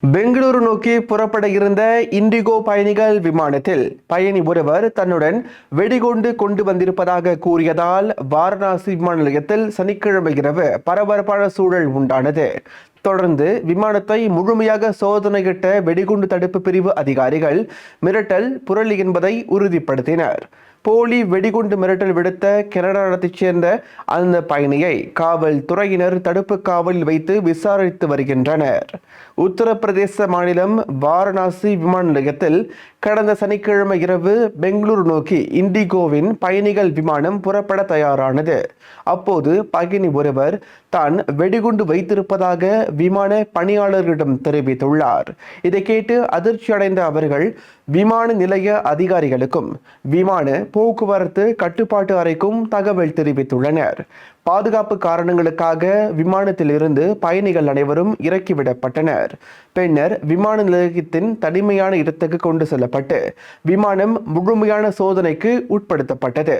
பெங்களூரு நோக்கி புறப்பட இருந்த இண்டிகோ பயணிகள் விமானத்தில் பயணி ஒருவர் தன்னுடன் வெடிகுண்டு கொண்டு வந்திருப்பதாக கூறியதால் வாரணாசி விமான நிலையத்தில் சனிக்கிழமை இரவு பரபரப்பான சூழல் உண்டானது. தொடர்ந்து விமானத்தை முழுமையாக சோதனையிட்ட வெடிகுண்டு தடுப்பு பிரிவு அதிகாரிகள் மிரட்டல் புரளி என்பதை உறுதிப்படுத்தினர். போலி வெடிகுண்டு மிரட்டல் விடுத்த கனடா நாட்டைச் சேர்ந்த அந்த பயணியை காவல்துறையினர் தடுப்பு காவலில் வைத்து விசாரித்து வருகின்றனர். உத்தரப்பிரதேச மாநிலம் வாரணாசி விமான நிலையத்தில் கடந்த சனிக்கிழமை இரவு பெங்களூரு நோக்கி இண்டிகோவின் பயணிகள் விமானம் புறப்பட தயாரானது. அப்போது பயணி ஒருவர் தான் வெடிகுண்டு வைத்திருப்பதாக விமான பணியாளர்களிடம் தெரிவித்துள்ளார். இதை கேட்டு அதிர்ச்சி அடைந்த அவர்கள் விமான நிலைய அதிகாரிகளுக்கும் விமான போக்குவரத்து கட்டுப்பாட்டு அறைக்கும் தகவல் தெரிவித்துள்ளனர். பாதுகாப்பு காரணங்களுக்காக விமானத்தில் இருந்து பயணிகள் அனைவரும் இறக்கிவிடப்பட்டனர். பின்னர் விமான நிலையத்தின் தனிமையான இடத்துக்கு கொண்டு செல்லப்பட்டு விமானம் முழுமையான சோதனைக்கு உட்படுத்தப்பட்டது.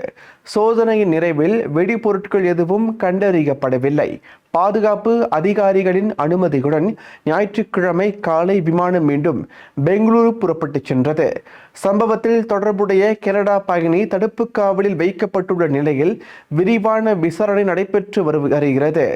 சோதனையின் நிறைவில் வெடிபொருட்கள் எதுவும் கண்டறியப்படவில்லை. பாதுகாப்பு அதிகாரிகளின் அனுமதியுடன் ஞாயிற்றுக்கிழமை காலை விமானம் மீண்டும் பெங்களூரு புறப்பட்டுச் சென்றது. சம்பவத்தில் தொடர்புடைய கனடா பயணி தடுப்பு காவலில் வைக்கப்பட்டுள்ள நிலையில் விரிவான விசாரணை நடைபெற்று வருகிறது.